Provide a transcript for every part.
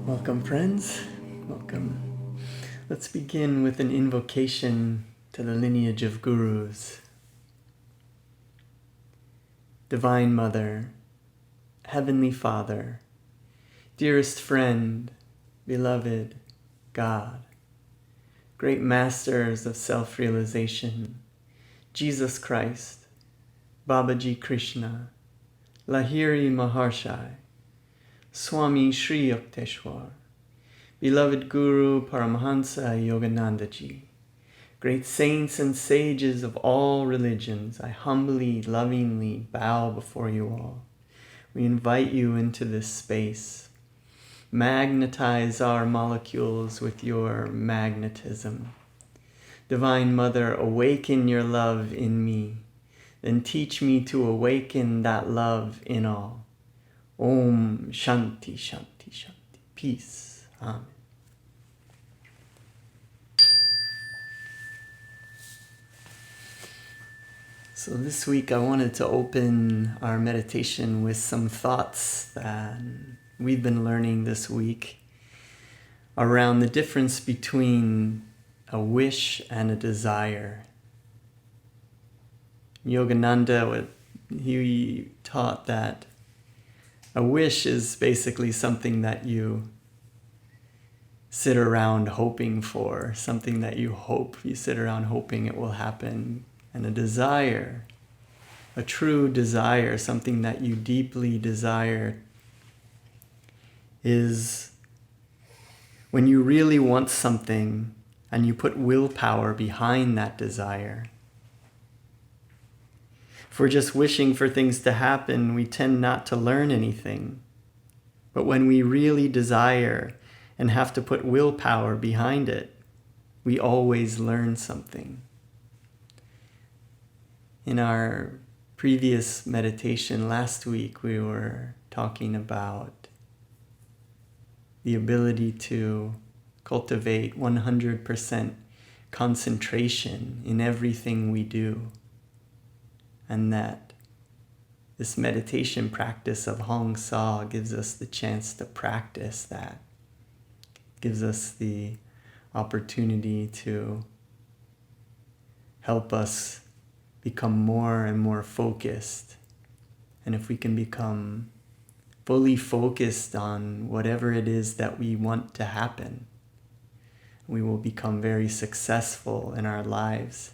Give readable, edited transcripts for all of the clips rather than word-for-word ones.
Welcome, friends. Welcome. Let's begin with an invocation to the lineage of gurus. Divine Mother, Heavenly Father, dearest friend, beloved God, great masters of self-realization, Jesus Christ, Babaji Krishna, Lahiri Maharshi, Swami Sri Yukteswar, beloved Guru Paramhansa Yogananda ji, great saints and sages of all religions, I humbly, lovingly bow before you all. We invite you into this space. Magnetize our molecules with your magnetism. Divine Mother, awaken your love in me, then teach me to awaken that love in all. Om Shanti Shanti Shanti. Peace. Amen. So this week I wanted to open our meditation with some thoughts that we've been learning this week around the difference between a wish and a desire. Yogananda, he taught that a wish is basically something that you sit around hoping for, something that you hope, you sit around hoping it will happen. And a desire, a true desire, something that you deeply desire, is when you really want something and you put willpower behind that desire. If we're just wishing for things to happen, we tend not to learn anything. But when we really desire and have to put willpower behind it, we always learn something. In our previous meditation last week, we were talking about the ability to cultivate 100% concentration in everything we do. And that this meditation practice of Hong-Sau gives us the chance to practice that. Gives us the opportunity to help us become more and more focused. And if we can become fully focused on whatever it is that we want to happen, we will become very successful in our lives.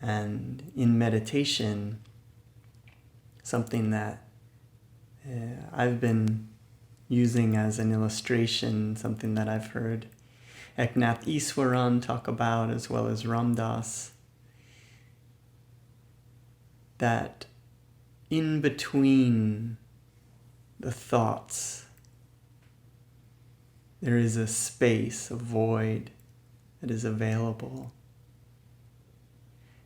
And in meditation, something that I've been using as an illustration, something that I've heard Eknath Easwaran talk about, as well as Ram Dass, that in between the thoughts, there is a space, a void that is available.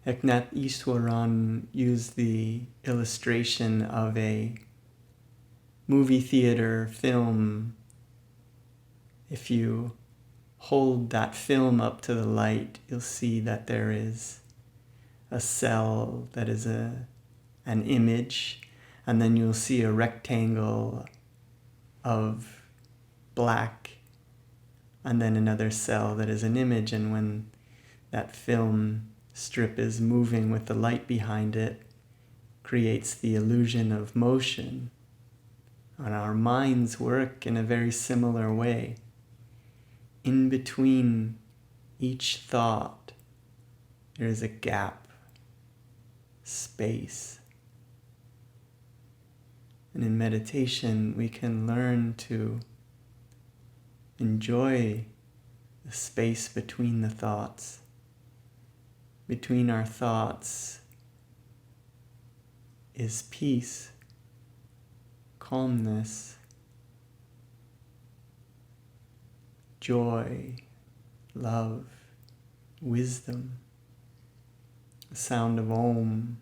Eknath Easwaran used the illustration of a movie theater film. If you hold that film up to the light, you'll see that there is a cell that is an image, and then you'll see a rectangle of black, and then another cell that is an image. And when that film strip is moving with the light behind it, creates the illusion of motion. And our minds work in a very similar way. In between each thought, there is a gap, space. And in meditation, we can learn to enjoy the space between the thoughts. Between our thoughts is peace, calmness, joy, love, wisdom, the sound of Om,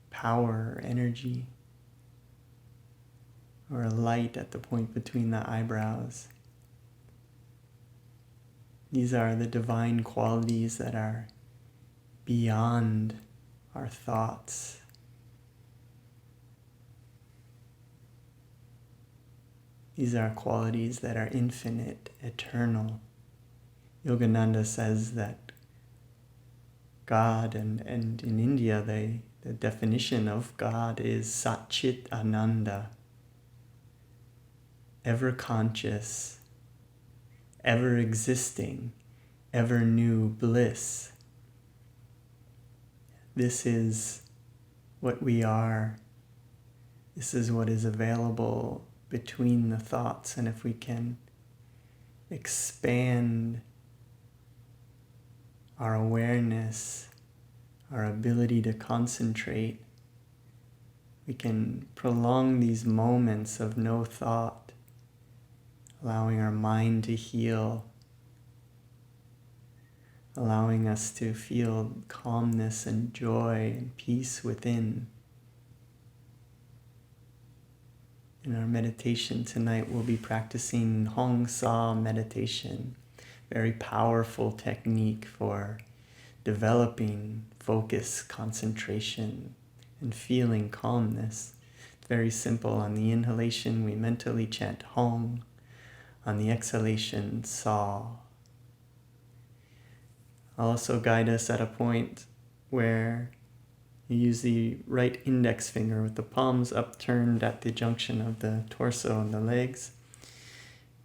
power, energy, or a light at the point between the eyebrows. These are the divine qualities that are beyond our thoughts. These are qualities that are infinite, eternal. Yogananda says that God, and in India, the definition of God is Sat-Chit Ananda, ever conscious, ever existing, ever new bliss. This is what we are. This is what is available between the thoughts. And if we can expand our awareness, our ability to concentrate, we can prolong these moments of no thought, allowing our mind to heal, allowing us to feel calmness and joy and peace within. In our meditation tonight, we'll be practicing Hong-Sau meditation, very powerful technique for developing focus, concentration, and feeling calmness. It's very simple. On the inhalation, we mentally chant Hong. On the exhalation, Sau. I'll also guide us at a point where you use the right index finger with the palms upturned at the junction of the torso and the legs.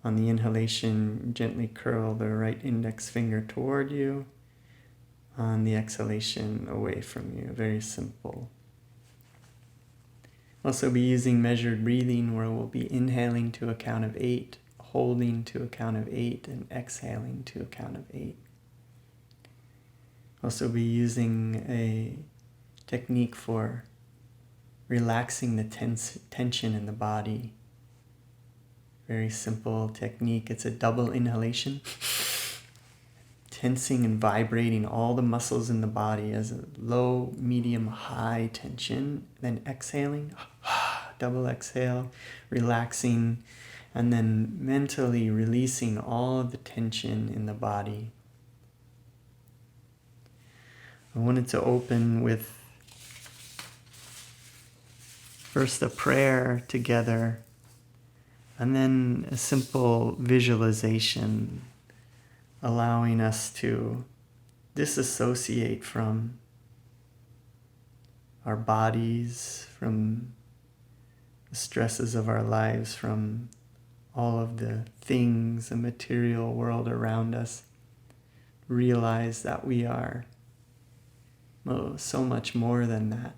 On the inhalation, gently curl the right index finger toward you. On the exhalation, away from you. Very simple. Also be using measured breathing, where we'll be inhaling to a count of 8, holding to a count of 8, and exhaling to a count of 8. Also be using a technique for relaxing the tension in the body. Very simple technique. It's a double inhalation, tensing and vibrating all the muscles in the body as a low, medium, high tension. Then exhaling, double exhale, relaxing, and then mentally releasing all of the tension in the body. I wanted to open with first a prayer together, and then a simple visualization, allowing us to disassociate from our bodies, from the stresses of our lives, from all of the things, the material world around us. Realize that we are so much more than that.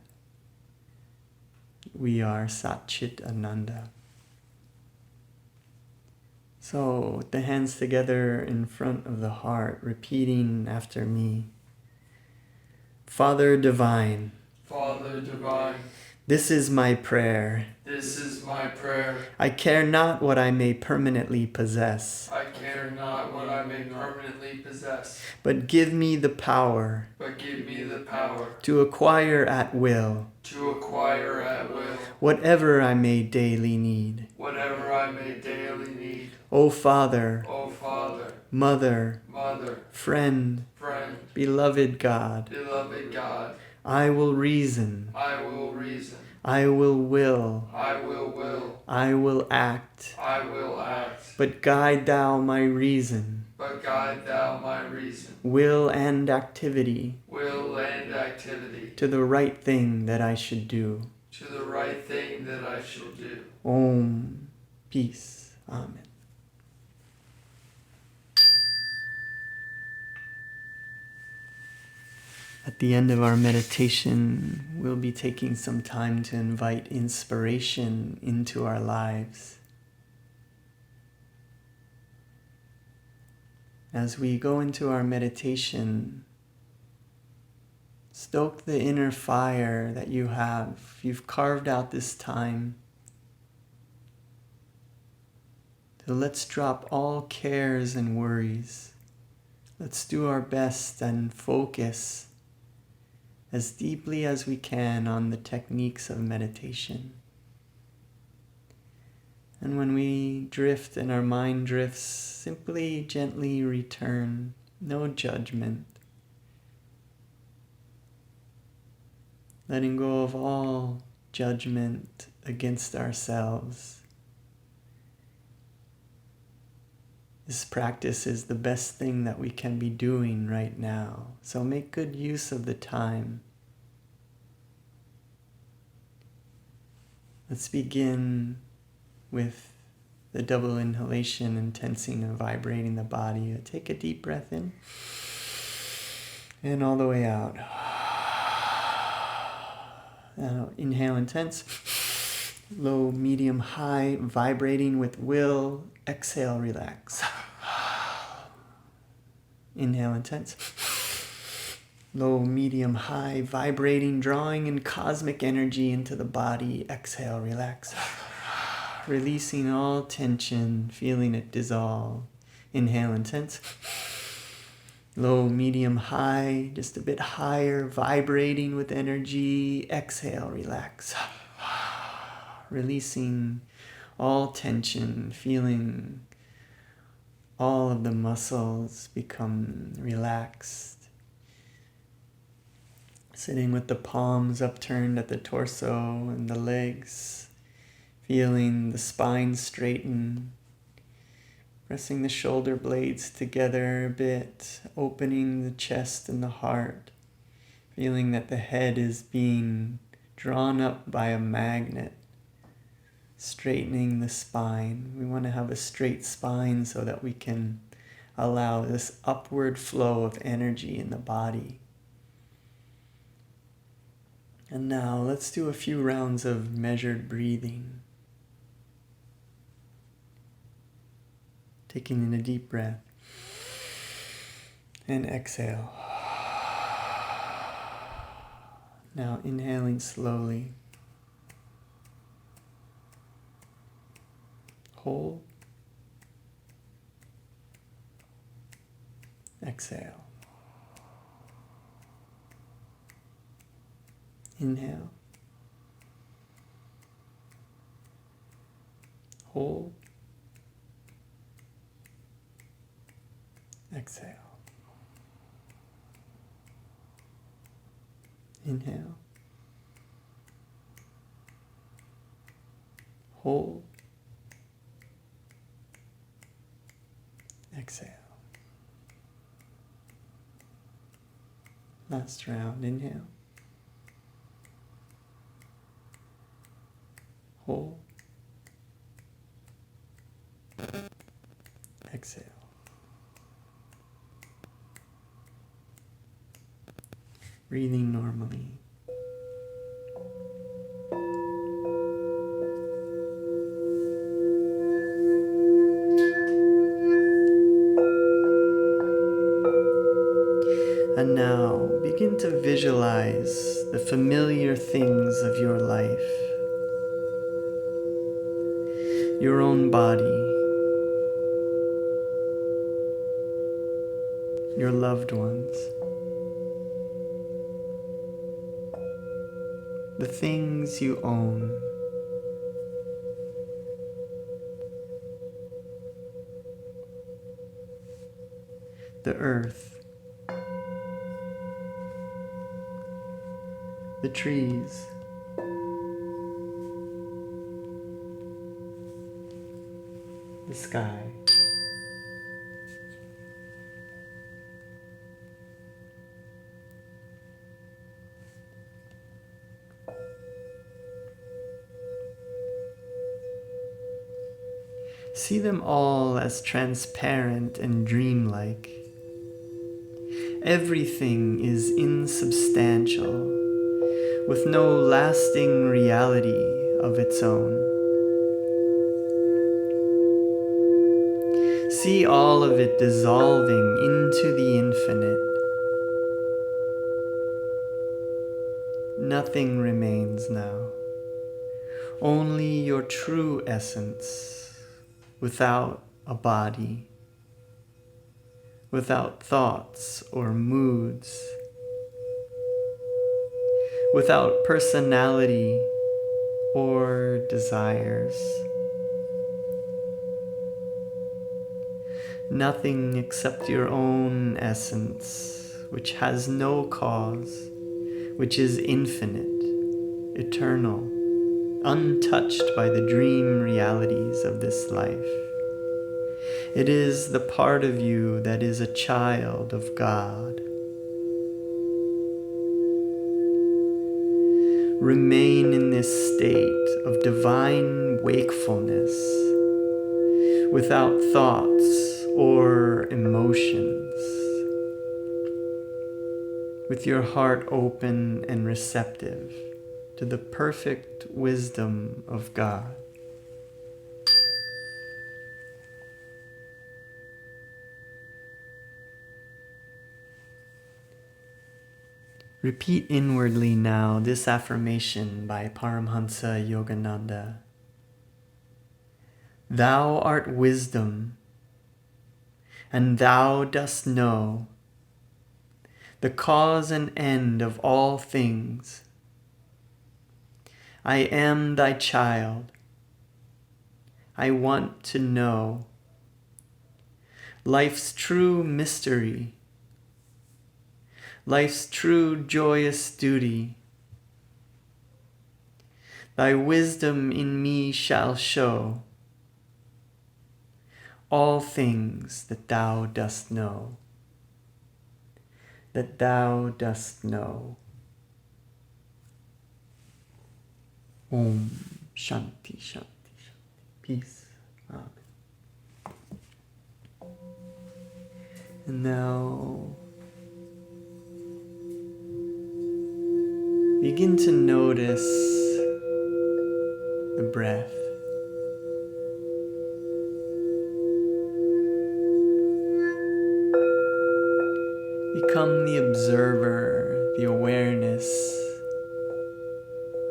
We are Sat-Chit Ananda. So, with the hands together in front of the heart, repeating after me. Father Divine. Father Divine. This is my prayer. This is my prayer. I care not what I may permanently possess. I care not what I may permanently possess. But give me the power. But give me the power. To acquire at will. To acquire at will. Whatever I may daily need. Whatever I may daily need. O Father. O Father. Mother. Mother. Friend. Friend. Beloved God. Beloved God. I will reason. I will reason. I will will. I will will. I will act. I will act. But guide thou my reason. But guide thou my reason. Will and activity. Will and activity. To the right thing that I should do. To the right thing that I shall do. Om. Peace. Amen. At the end of our meditation, we'll be taking some time to invite inspiration into our lives. As we go into our meditation, stoke the inner fire that you have. You've carved out this time. So let's drop all cares and worries. Let's do our best and focus as deeply as we can on the techniques of meditation. And when we drift and our mind drifts, simply gently return, no judgment. Letting go of all judgment against ourselves. This practice is the best thing that we can be doing right now. So make good use of the time. Let's begin with the double inhalation and tensing and vibrating the body. Take a deep breath in and all the way out. Now inhale and tense. Low, medium, high, vibrating with will. Exhale, relax. Inhale and tense. Low, medium, high, vibrating, drawing in cosmic energy into the body. Exhale, relax. Releasing all tension, feeling it dissolve. Inhale and tense. Low, medium, high, just a bit higher, vibrating with energy. Exhale, relax. Releasing all tension, feeling all of the muscles become relaxed. Sitting with the palms upturned at the torso and the legs, feeling the spine straighten, pressing the shoulder blades together a bit, opening the chest and the heart, feeling that the head is being drawn up by a magnet, straightening the spine. We want to have a straight spine so that we can allow this upward flow of energy in the body. And now let's do a few rounds of measured breathing. Taking in a deep breath and exhale. Now inhaling slowly. Hold. Exhale. Inhale. Hold. Exhale. Inhale. Hold. Exhale. Last round. Inhale. Hold. Exhale. Breathing normally. And now begin to visualize the familiar things of your life. Your own body, your loved ones, the things you own, the earth, the trees, the sky. See them all as transparent and dreamlike. Everything is insubstantial, with no lasting reality of its own. See all of it dissolving into the infinite. Nothing remains now. Only your true essence, without a body, without thoughts or moods, without personality or desires. Nothing except your own essence, which has no cause, which is infinite, eternal, untouched by the dream realities of this life. It is the part of you that is a child of God. Remain in this state of divine wakefulness without thoughts or emotions, with your heart open and receptive to the perfect wisdom of God. Repeat inwardly now this affirmation by Paramhansa Yogananda. Thou art wisdom, and thou dost know the cause and end of all things. I am thy child. I want to know life's true mystery, life's true joyous duty. Thy wisdom in me shall show all things that thou dost know, that thou dost know. Om Shanti Shanti Shanti. Peace. Amen. And now begin to notice the breath. Become the observer, the awareness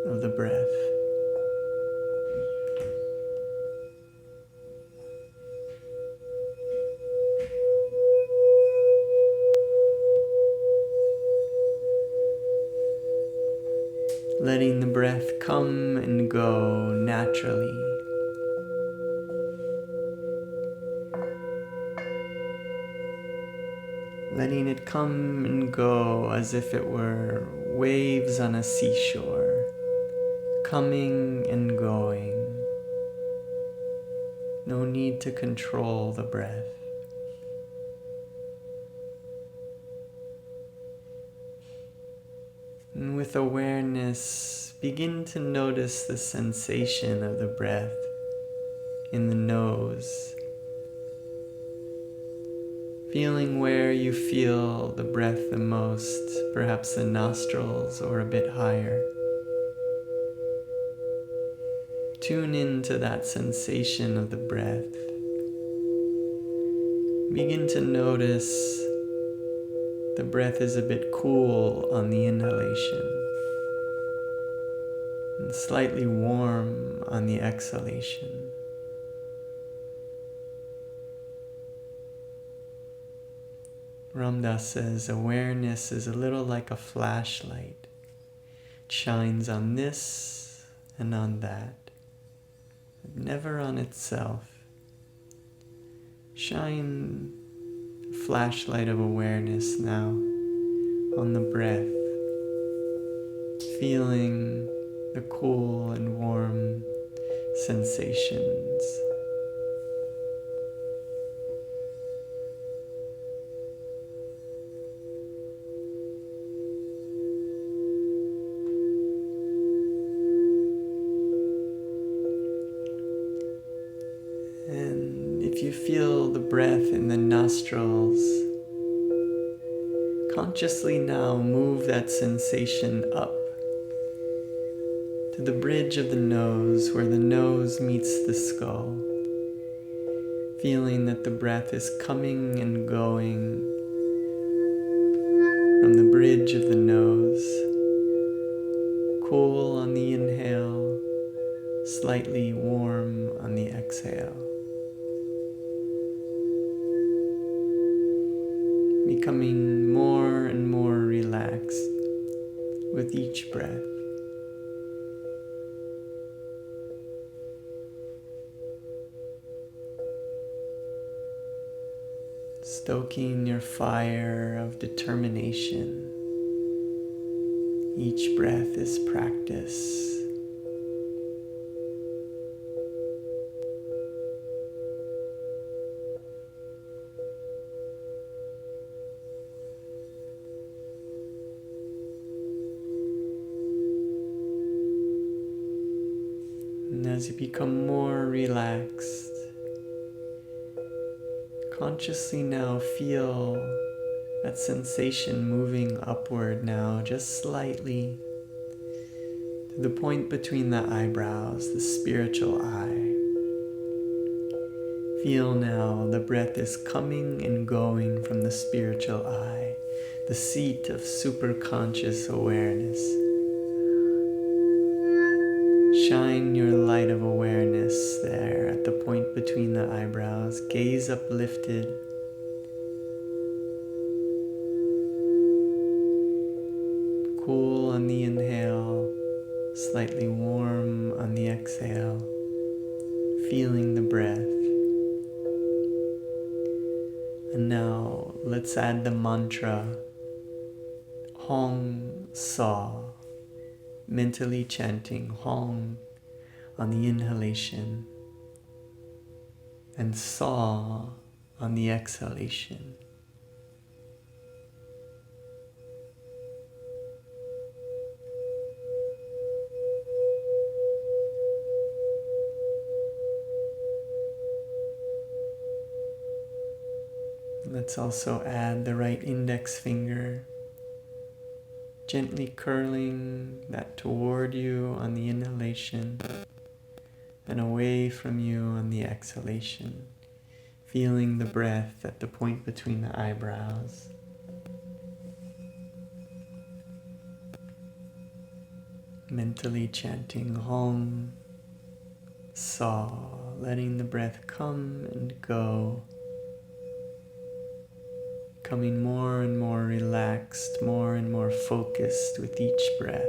of the breath. Letting the breath come and go naturally. Letting it come and go as if it were waves on a seashore, coming and going. No need to control the breath. And with awareness, begin to notice the sensation of the breath in the nose. Feeling where you feel the breath the most, perhaps the nostrils or a bit higher. Tune into that sensation of the breath. Begin to notice the breath is a bit cool on the inhalation and slightly warm on the exhalation. Ram Dass says awareness is a little like a flashlight. It shines on this and on that, but never on itself. Shine the flashlight of awareness now on the breath, feeling the cool and warm sensations. And if you feel the breath in the nostrils, consciously now move that sensation up to the bridge of the nose, where the nose meets the skull, feeling that the breath is coming and going from the bridge of the nose, cool on the inhale, slightly warm on the exhale. Becoming more and more relaxed with each breath. Stoking your fire of determination. Each breath is practice. as you become more relaxed, consciously now feel that sensation moving upward now, just slightly, to the point between the eyebrows, the spiritual eye. Feel now the breath is coming and going from the spiritual eye, the seat of superconscious awareness. Shine your light of awareness there at the point between the eyebrows, gaze uplifted. Cool on the inhale, slightly warm on the exhale, feeling the breath. And now let's add the mantra Hong-Sau, mentally chanting Hong on the inhalation and Sa on the exhalation. Let's also add the right index finger, gently curling that toward you on the inhalation and away from you on the exhalation, feeling the breath at the point between the eyebrows. Mentally chanting Hong-Sau, letting the breath come and go, becoming more and more relaxed, more and more focused with each breath.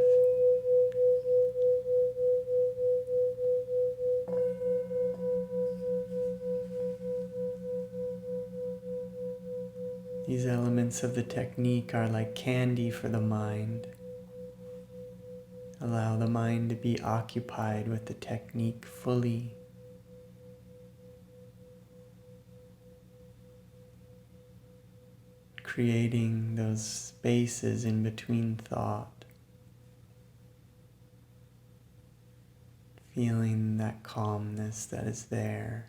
These elements of the technique are like candy for the mind. Allow the mind to be occupied with the technique fully. Creating those spaces in between thought. Feeling that calmness that is there.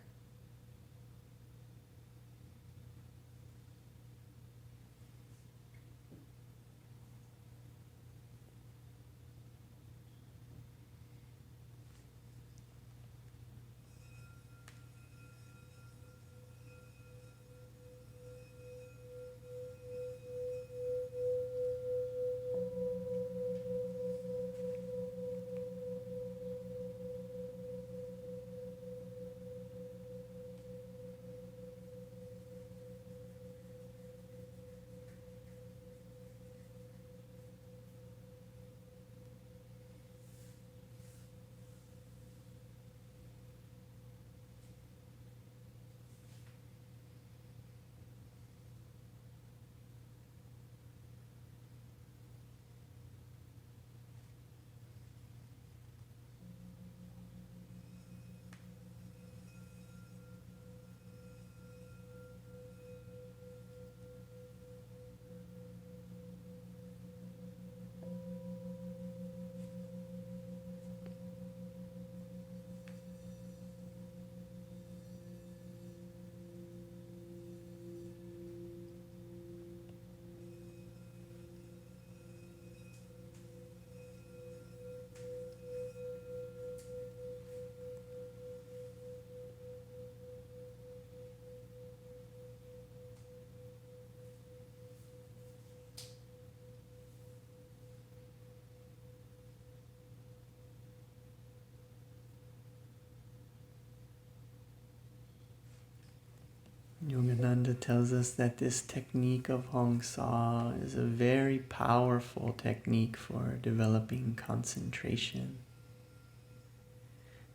Yogananda tells us that this technique of Hong-Sau is a very powerful technique for developing concentration.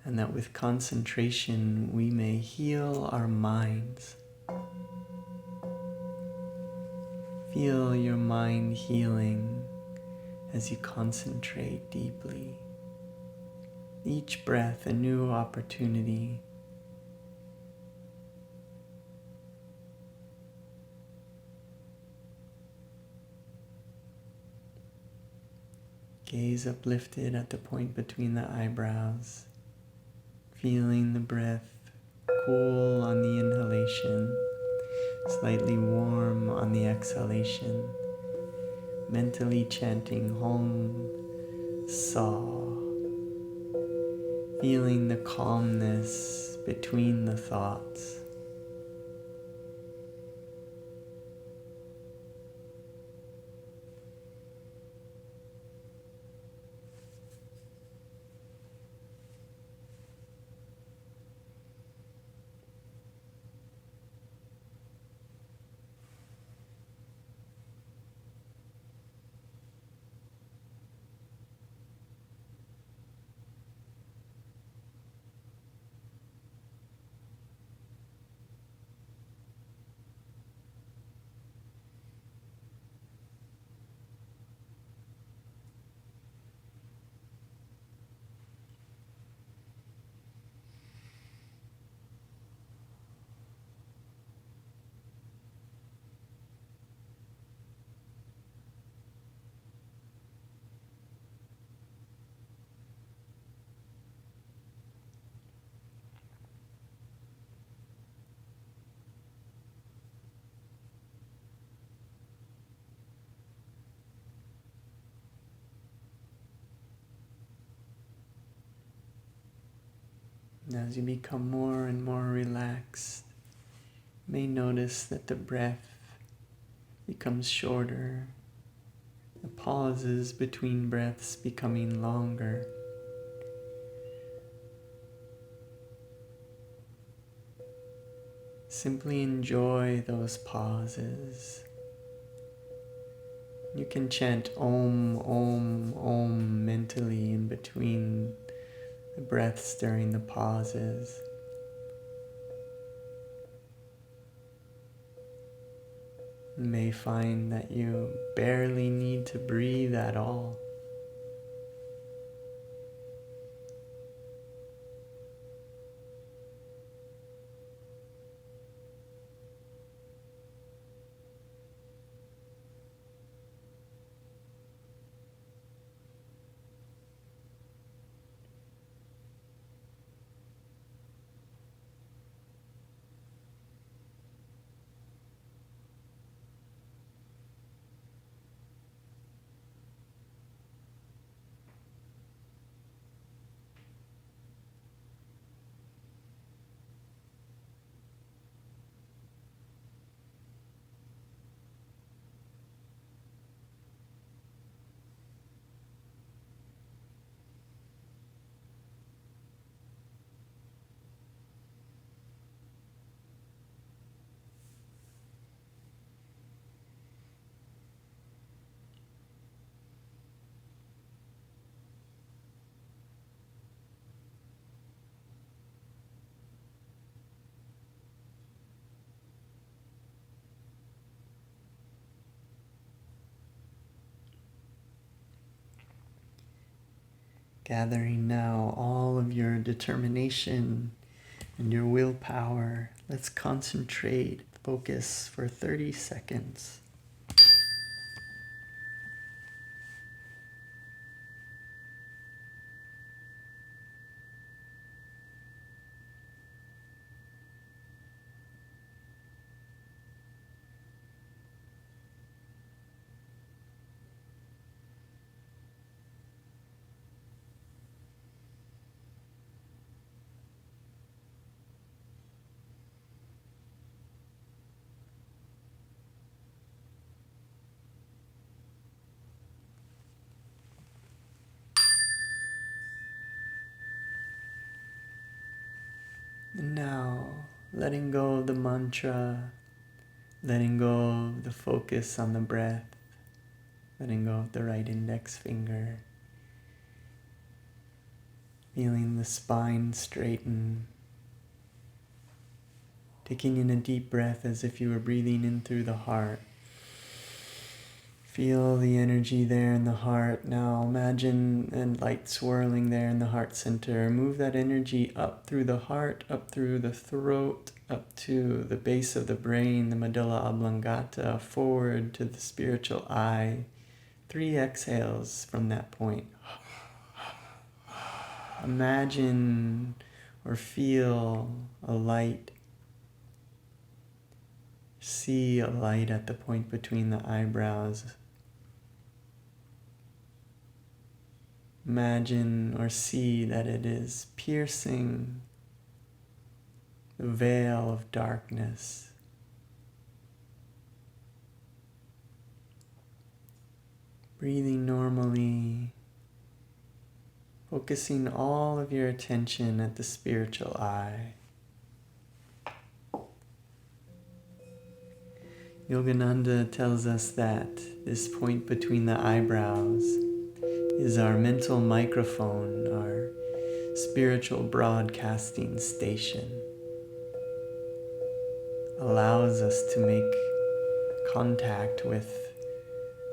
And that with concentration we may heal our minds. Feel your mind healing as you concentrate deeply. Each breath a new opportunity. Gaze uplifted at the point between the eyebrows. Feeling the breath cool on the inhalation, slightly warm on the exhalation. Mentally chanting Hong-Sau. Feeling the calmness between the thoughts. As you become more and more relaxed, you may notice that the breath becomes shorter, the pauses between breaths becoming longer. Simply enjoy those pauses. You can chant Om, Om, Om mentally in between the breaths during the pauses. You may find that you barely need to breathe at all. Gathering now all of your determination and your willpower, let's concentrate, focus for 30 seconds. And now, letting go of the mantra, letting go of the focus on the breath, letting go of the right index finger, feeling the spine straighten, taking in a deep breath as if you were breathing in through the heart. Feel the energy there in the heart. Now imagine a light swirling there in the heart center. Move that energy up through the heart, up through the throat, up to the base of the brain, the medulla oblongata, forward to the spiritual eye. 3 exhales from that point. Imagine or feel a light. See a light at the point between the eyebrows. Imagine or see that it is piercing the veil of darkness. Breathing normally, focusing all of your attention at the spiritual eye. Yogananda tells us that this point between the eyebrows is our mental microphone, our spiritual broadcasting station. Allows us to make contact with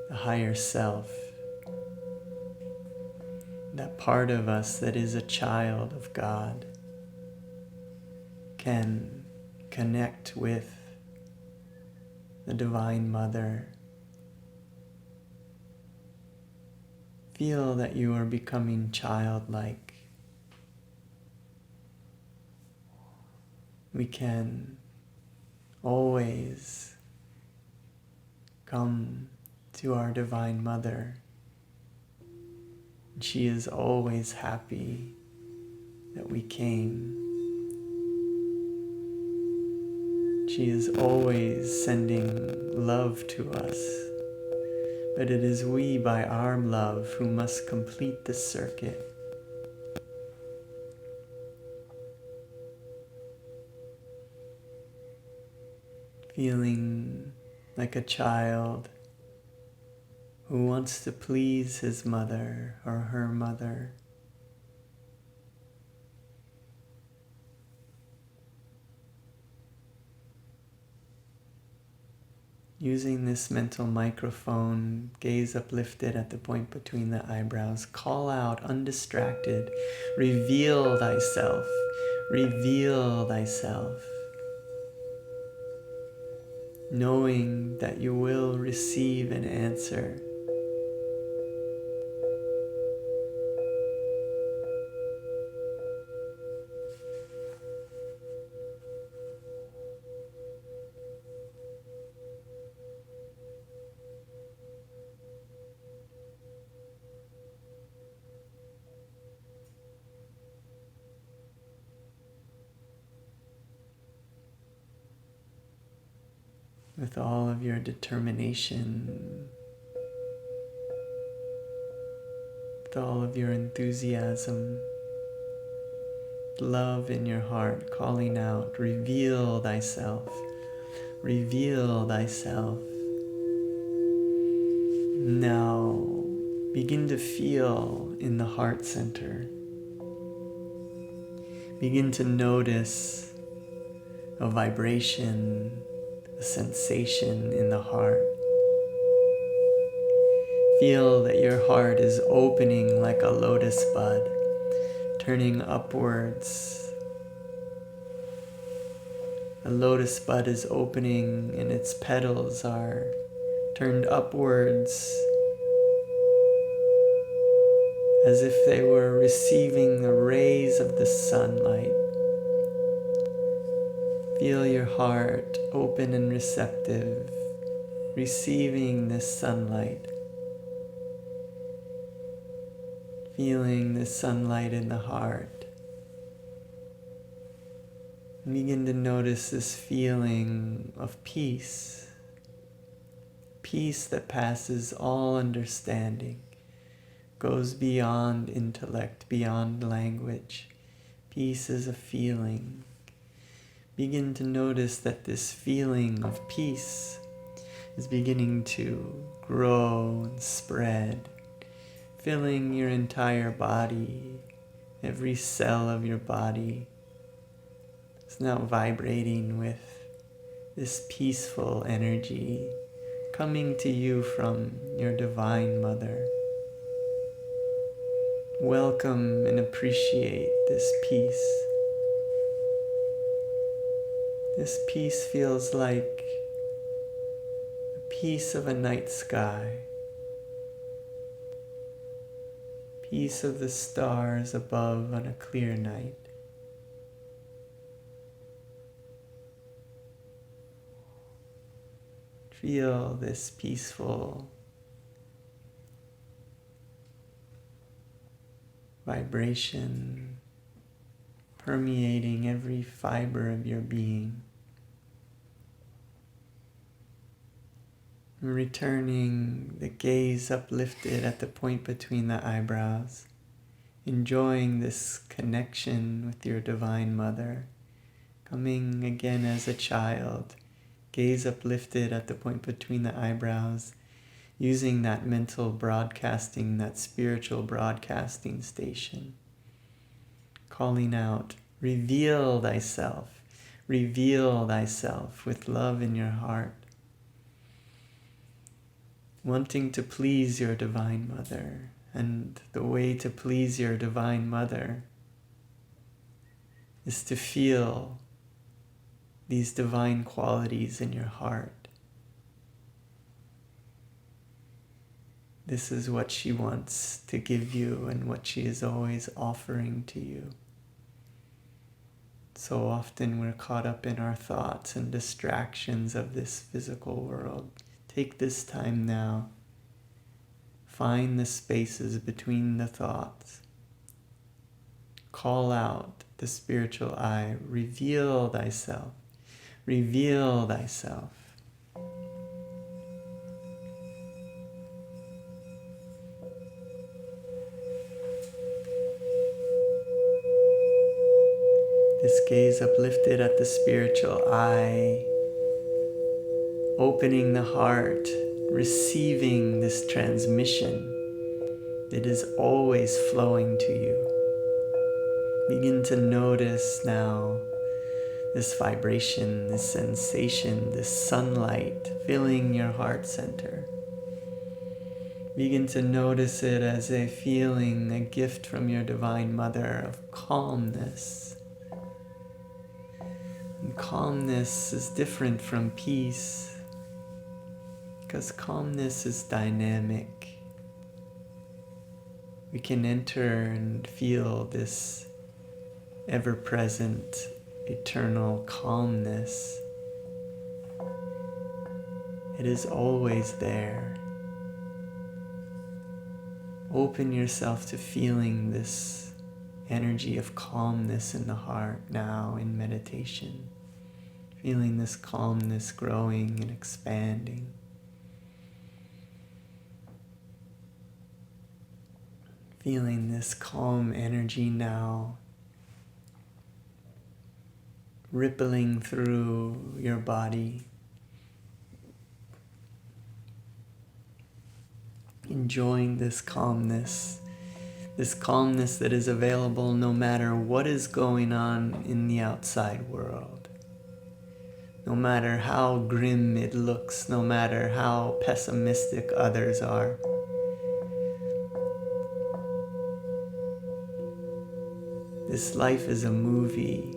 the higher self, that part of us that is a child of God can connect with the Divine Mother. Feel that you are becoming childlike. We can always come to our Divine Mother. She is always happy that we came. She is always sending love to us. But it is we, by our love, who must complete the circuit. Feeling like a child who wants to please his mother or her mother. Using this mental microphone, gaze uplifted at the point between the eyebrows, call out undistracted, reveal thyself, reveal thyself. Knowing that you will receive an answer. With all of your determination, with all of your enthusiasm, love in your heart, calling out, reveal thyself, reveal thyself. Now begin to feel in the heart center. Begin to notice a vibration, a sensation in the heart. Feel that your heart is opening like a lotus bud, turning upwards. A lotus bud is opening and its petals are turned upwards as if they were receiving the rays of the sunlight. Feel your heart open and receptive, receiving this sunlight. Feeling this sunlight in the heart. And begin to notice this feeling of peace. Peace that passes all understanding, goes beyond intellect, beyond language. Peace is a feeling. Begin to notice that this feeling of peace is beginning to grow and spread, filling your entire body. Every cell of your body is now vibrating with this peaceful energy coming to you from your Divine Mother. Welcome and appreciate this peace. This peace feels like the peace of a night sky, peace of the stars above on a clear night. Feel this peaceful vibration permeating every fiber of your being. Returning the gaze uplifted at the point between the eyebrows, enjoying this connection with your Divine Mother, coming again as a child, gaze uplifted at the point between the eyebrows, using that mental broadcasting, that spiritual broadcasting station, calling out, reveal thyself with love in your heart, wanting to please your Divine Mother. And the way to please your Divine Mother is to feel these divine qualities in your heart. This is what she wants to give you and what she is always offering to you. So often we're caught up in our thoughts and distractions of this physical world. Take this time now. Find the spaces between the thoughts. Call out the spiritual eye. Reveal thyself. Reveal thyself. This gaze uplifted at the spiritual eye, opening the heart, receiving this transmission that is always flowing to you. Begin to notice now this vibration, this sensation, this sunlight filling your heart center. Begin to notice it as a feeling, a gift from your Divine Mother of calmness. And calmness is different from peace, because calmness is dynamic. We can enter and feel this ever-present, eternal calmness. It is always there. Open yourself to feeling this energy of calmness in the heart now in meditation. Feeling this calmness growing and expanding. Feeling this calm energy now rippling through your body. Enjoying this calmness that is available no matter what is going on in the outside world. No matter how grim it looks, no matter how pessimistic others are. This life is a movie.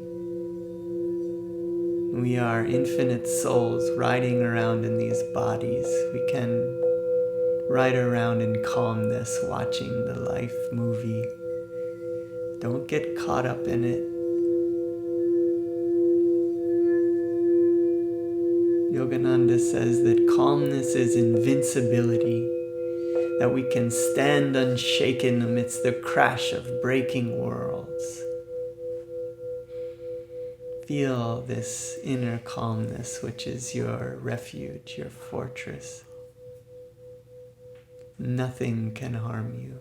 We are infinite souls riding around in these bodies. We can ride around in calmness, watching the life movie. Don't get caught up in it. Yogananda says that calmness is invincibility, that we can stand unshaken amidst the crash of breaking worlds. Feel this inner calmness, which is your refuge, your fortress. Nothing can harm you.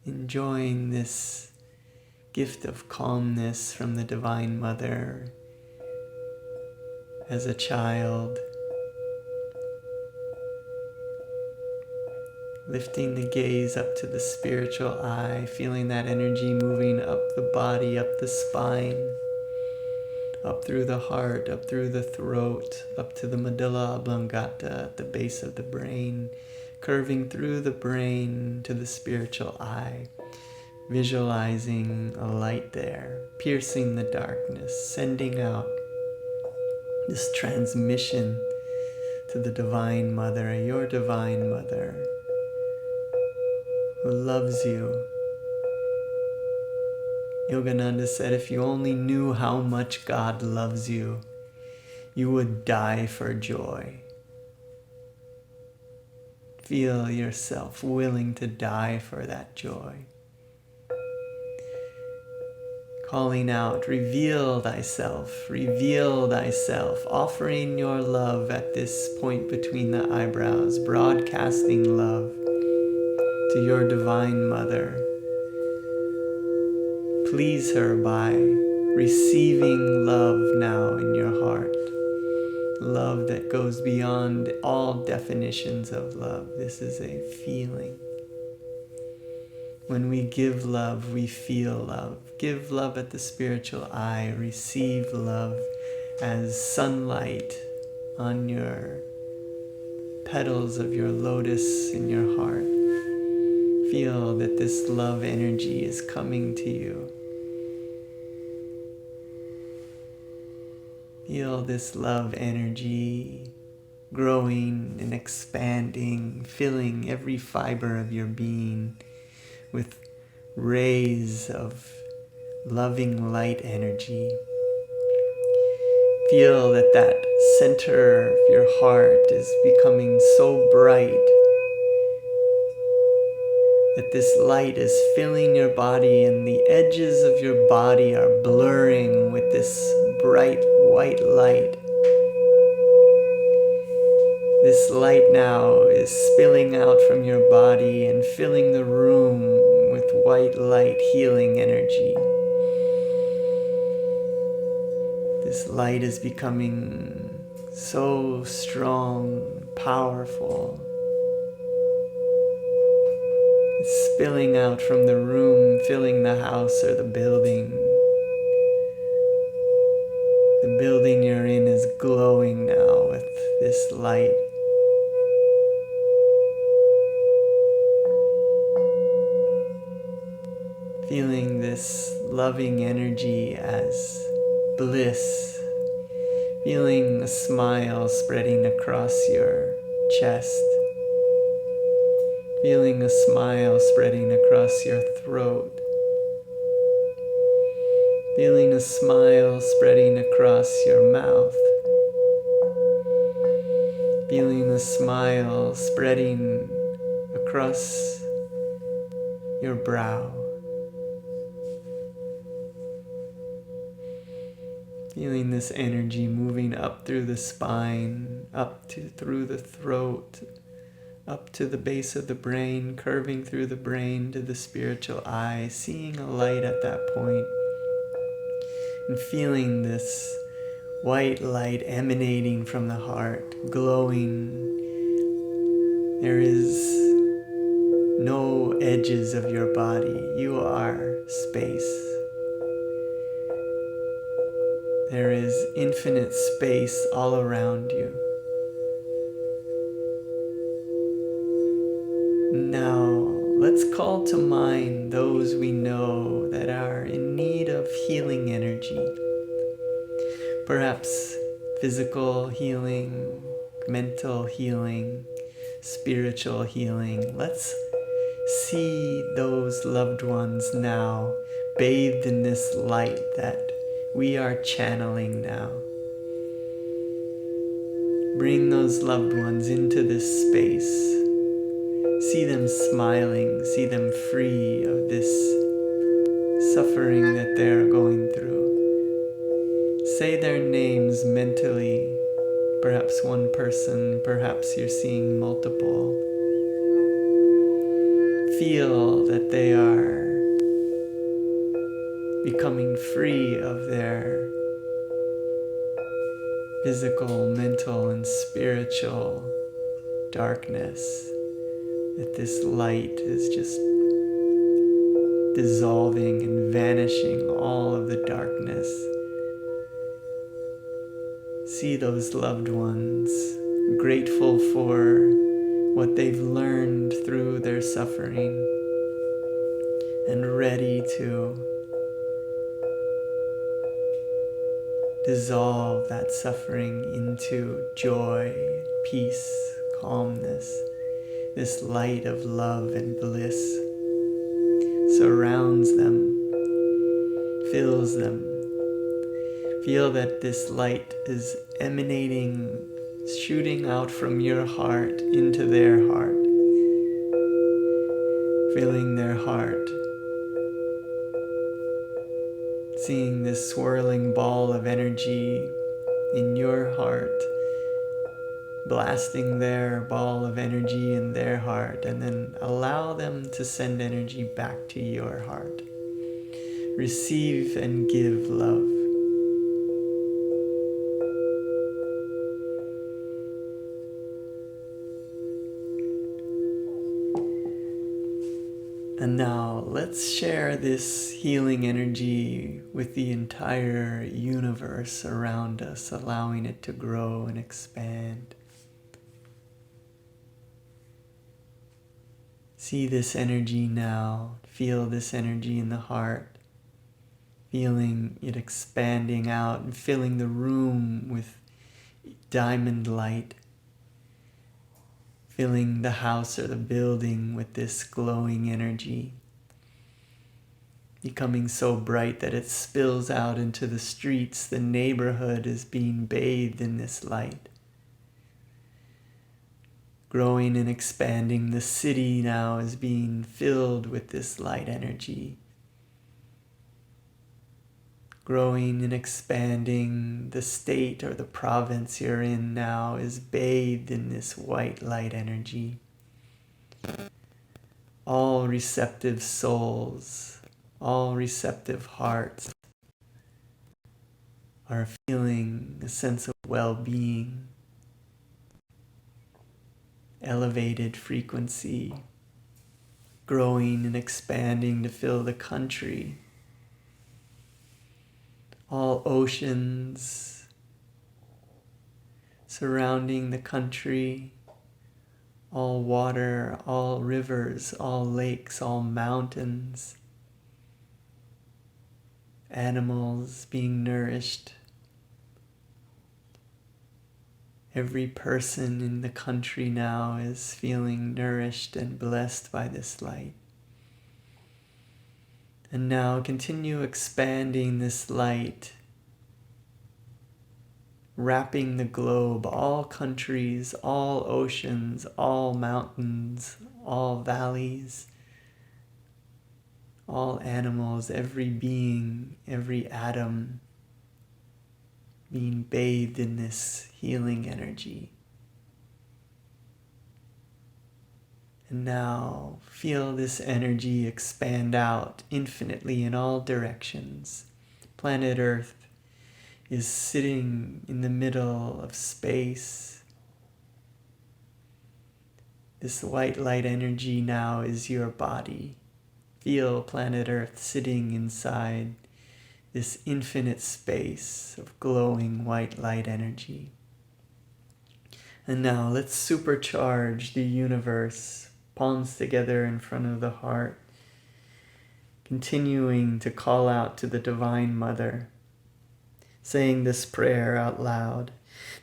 Enjoying this gift of calmness from the Divine Mother as a child. Lifting the gaze up to the spiritual eye, feeling that energy moving up the body, up the spine, up through the heart, up through the throat, up to the medulla oblongata at the base of the brain, curving through the brain to the spiritual eye, visualizing a light there, piercing the darkness, sending out this transmission to the Divine Mother, your Divine Mother, who loves you, Yogananda said, if you only knew how much God loves you, you would die for joy. Feel yourself willing to die for that joy. Calling out, reveal thyself, offering your love at this point between the eyebrows, broadcasting love to your Divine Mother. Please her by receiving love now in your heart. Love that goes beyond all definitions of love. This is a feeling. When we give love, we feel love. Give love at the spiritual eye. Receive love as sunlight on your petals of your lotus in your heart. Feel that this love energy is coming to you. Feel this love energy growing and expanding, filling every fiber of your being with rays of loving light energy. Feel that that center of your heart is becoming so bright that this light is filling your body and the edges of your body are blurring with this bright white light. This light now is spilling out from your body and filling the room with white light healing energy. This light is becoming so strong, powerful. It's spilling out from the room, filling the house or the building. The building you're in is glowing now with this light. Feeling this loving energy as bliss. Feeling a smile spreading across your chest. Feeling a smile spreading across your throat. Feeling a smile spreading across your mouth. Feeling a smile spreading across your brow. Feeling this energy moving up through the spine, through the throat, up to the base of the brain, curving through the brain to the spiritual eye, seeing a light at that point, and feeling this white light emanating from the heart, glowing. There is no edges of your body. You are space. There is infinite space all around you. Now, let's call to mind those we know that are in need of healing energy. Perhaps physical healing, mental healing, spiritual healing. Let's see those loved ones now bathed in this light that we are channeling now. Bring those loved ones into this space. See them smiling, see them free of this suffering that they're going through. Say their names mentally, perhaps one person, perhaps you're seeing multiple. Feel that they are becoming free of their physical, mental, and spiritual darkness. That this light is just dissolving and vanishing all of the darkness. See those loved ones grateful for what they've learned through their suffering and ready to dissolve that suffering into joy, peace, calmness. This light of love and bliss surrounds them. fills them. Feel that this light is emanating, shooting out from your heart into their heart, filling their heart, seeing this swirling ball of energy in your heart, blasting their ball of energy in their heart, and then allow them to send energy back to your heart. Receive and give love. And now let's share this healing energy with the entire universe around us, allowing it to grow and expand. See this energy now, feel this energy in the heart, feeling it expanding out and filling the room with diamond light, filling the house or the building with this glowing energy, becoming so bright that it spills out into the streets. The neighborhood is being bathed in this light. Growing and expanding, the city now is being filled with this light energy. Growing and expanding, the state or the province you're in now is bathed in this white light energy. All receptive souls, all receptive hearts are feeling a sense of well-being, elevated frequency, growing and expanding to fill the country. All oceans surrounding the country, all water, all rivers, all lakes, all mountains, animals being nourished. Every person in the country now is feeling nourished and blessed by this light. And now continue expanding this light, wrapping the globe, all countries, all oceans, all mountains, all valleys, all animals, every being, every atom being bathed in this healing energy. And now feel this energy expand out infinitely in all directions. Planet Earth is sitting in the middle of space. This white light energy now is your body. Feel planet Earth sitting inside this infinite space of glowing white light energy. And now let's supercharge the universe, palms together in front of the heart, continuing to call out to the Divine Mother, saying this prayer out loud.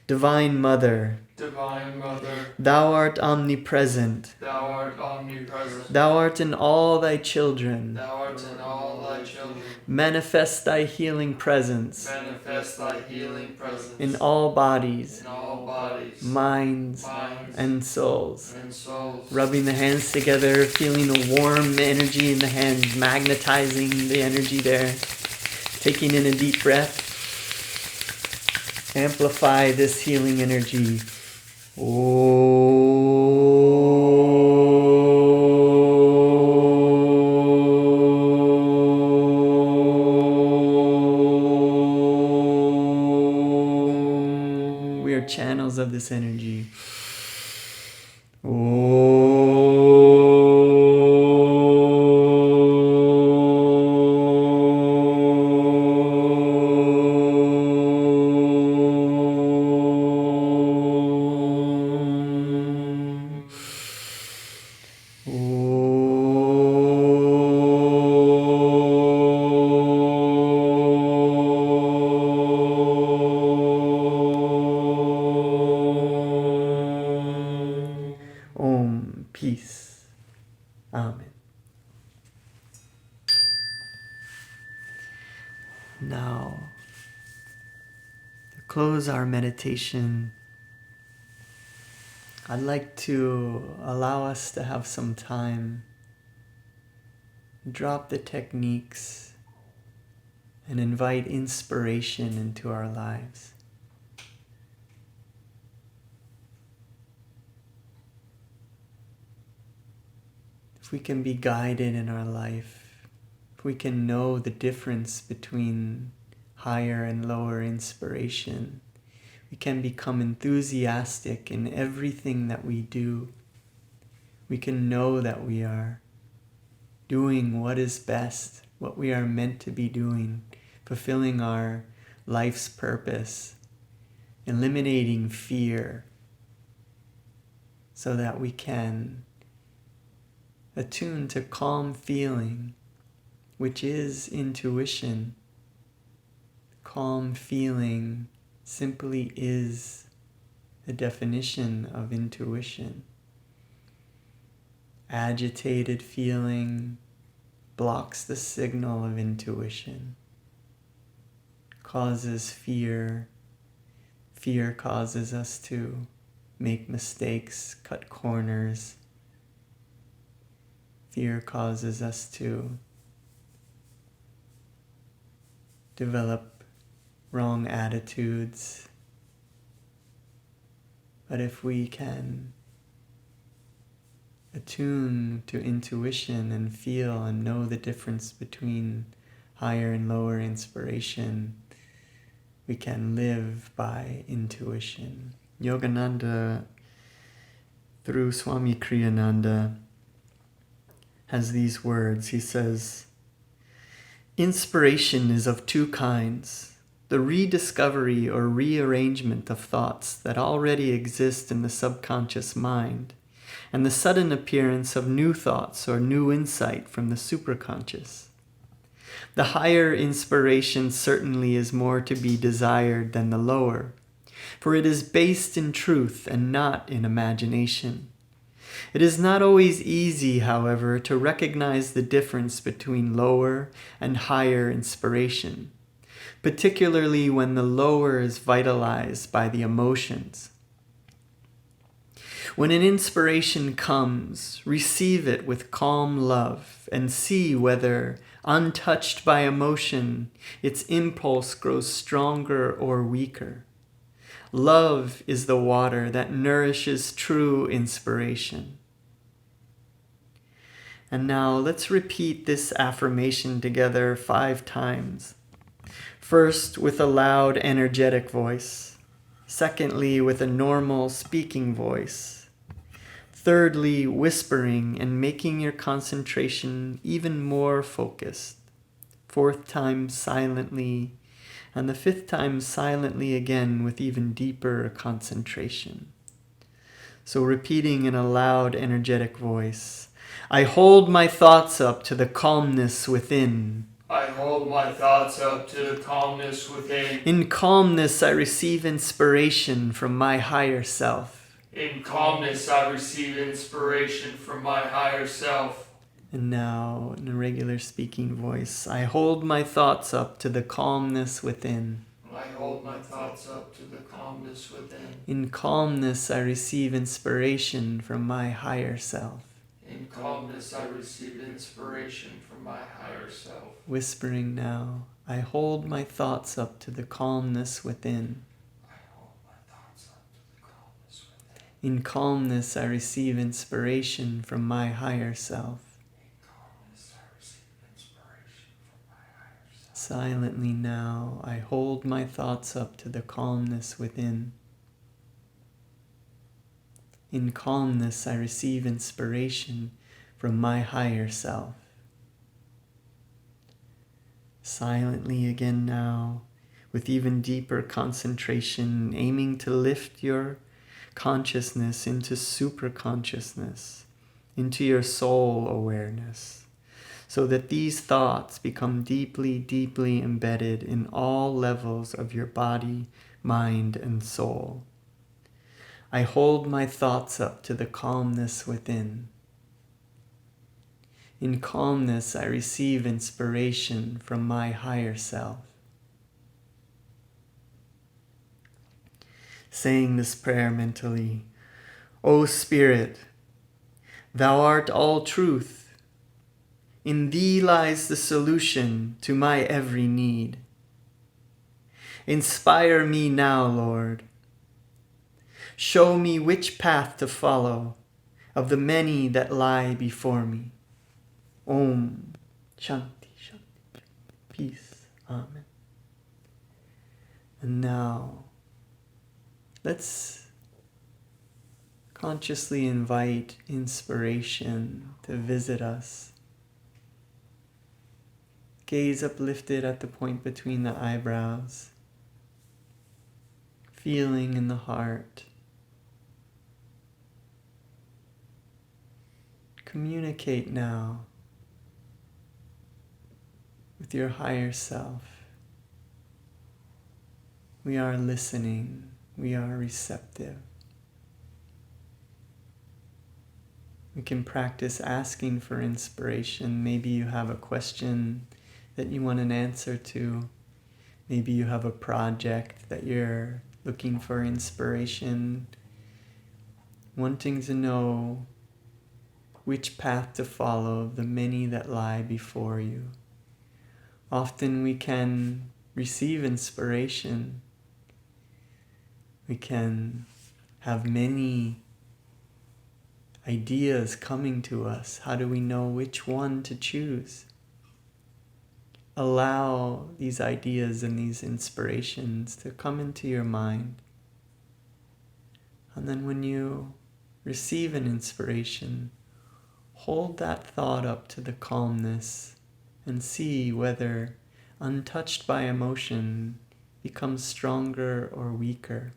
Divine Mother, Divine Mother, Thou art omnipresent. Thou art omnipresent. Thou art in all Thy children. Thou art in all Thy children. Manifest Thy healing presence Manifest Thy healing presence in all bodies, in all bodies, minds, minds, and souls. and souls. Rubbing the hands together, feeling a warm energy in the hands, magnetizing the energy there. Taking in a deep breath. Amplify this healing energy. We are channels of this energy. Now, to close our meditation, I'd like to allow us to have some time, drop the techniques, and invite inspiration into our lives. If we can be guided in our life, if we can know the difference between higher and lower inspiration, we can become enthusiastic in everything that we do. We can know that we are doing what is best, what we are meant to be doing, fulfilling our life's purpose, eliminating fear so that we can attune to calm feeling, which is intuition. Calm feeling simply is the definition of intuition. Agitated feeling blocks the signal of intuition, causes fear. Fear causes us to make mistakes, cut corners. Fear causes us to develop wrong attitudes. But if we can attune to intuition and feel and know the difference between higher and lower inspiration, we can live by intuition. Yogananda, through Swami Kryananda, has these words. He says, "Inspiration is of two kinds: the rediscovery or rearrangement of thoughts that already exist in the subconscious mind, and the sudden appearance of new thoughts or new insight from the superconscious. The higher inspiration certainly is more to be desired than the lower, for it is based in truth and not in imagination. It is not always easy, however, to recognize the difference between lower and higher inspiration, particularly when the lower is vitalized by the emotions. When an inspiration comes, receive it with calm love and see whether, untouched by emotion, its impulse grows stronger or weaker. Love is the water that nourishes true inspiration." And now let's repeat this affirmation together 5 times. First, with a loud, energetic voice. Secondly, with a normal speaking voice. Thirdly, whispering and making your concentration even more focused. 4th time, silently. And the 5th time, silently again with even deeper concentration. So repeating in a loud, energetic voice. I hold my thoughts up to the calmness within. I hold my thoughts up to the calmness within. In calmness, I receive inspiration from my higher self. In calmness, I receive inspiration from my higher self. And now, in a regular speaking voice, I hold my thoughts up to the calmness within. I hold my thoughts up to the calmness within. In calmness, I receive inspiration from my higher self. In calmness, I receive inspiration from my higher self. Whispering now, I hold my thoughts up to the calmness within. I hold my thoughts up to the calmness within. In calmness, I receive inspiration from my higher self. In calmness, I receive inspiration from my higher self. Silently now, I hold my thoughts up to the calmness within. In calmness, I receive inspiration from my higher self. Silently again now, with even deeper concentration, aiming to lift your consciousness into superconsciousness, into your soul awareness, so that these thoughts become deeply, deeply embedded in all levels of your body, mind, and soul. I hold my thoughts up to the calmness within. In calmness, I receive inspiration from my higher self. saying this prayer mentally. O Spirit, Thou art all truth. In Thee lies the solution to my every need. Inspire me now, Lord. Show me which path to follow of the many that lie before me. Om Shanti Shanti. Peace. Amen. And now, let's consciously invite inspiration to visit us. Gaze uplifted at the point between the eyebrows. Feeling in the heart. Communicate now with your higher self. We are listening. We are receptive. We can practice asking for inspiration. Maybe you have a question that you want an answer to. Maybe you have a project that you're looking for inspiration, wanting to know which path to follow of the many that lie before you. Often we can receive inspiration. We can have many ideas coming to us. How do we know which one to choose? Allow these ideas and these inspirations to come into your mind. And then when you receive an inspiration, hold that thought up to the calmness and see whether, untouched by emotion, becomes stronger or weaker.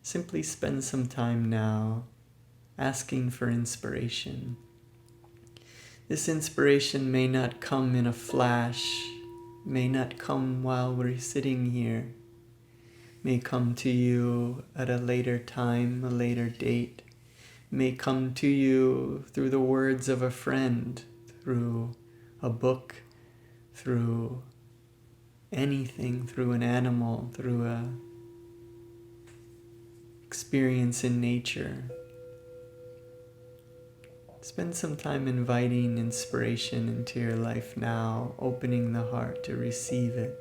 Simply spend some time now asking for inspiration. This inspiration may not come in a flash, may not come while we're sitting here, may come to you at a later time, a later date, may come to you through the words of a friend, through a book, through anything, through an animal, through a experience in nature. Spend some time inviting inspiration into your life now, opening the heart to receive it.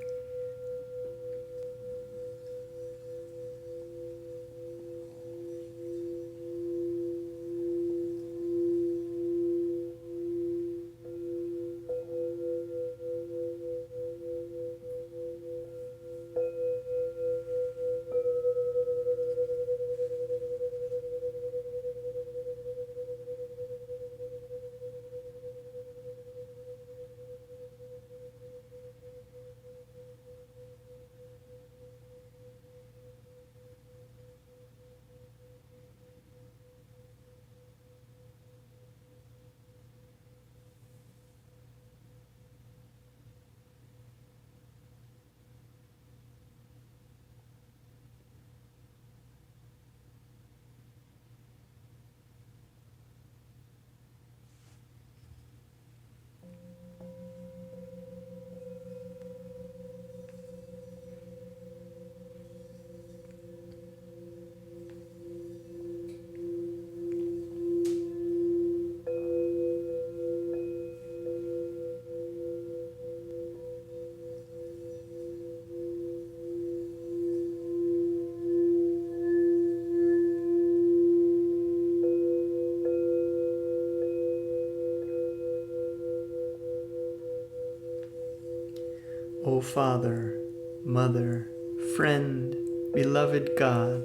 O Father, Mother, Friend, Beloved God,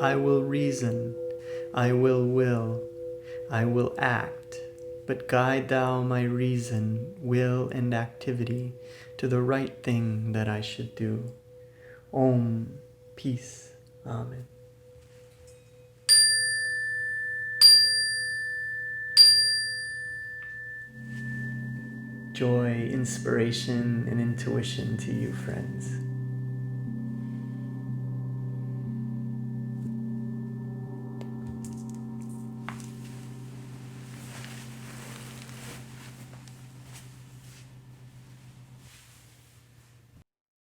I will reason, I will, I will act, but guide Thou my reason, will, and activity to the right thing that I should do. Om, peace, Amen. Joy, inspiration, and intuition to you, friends.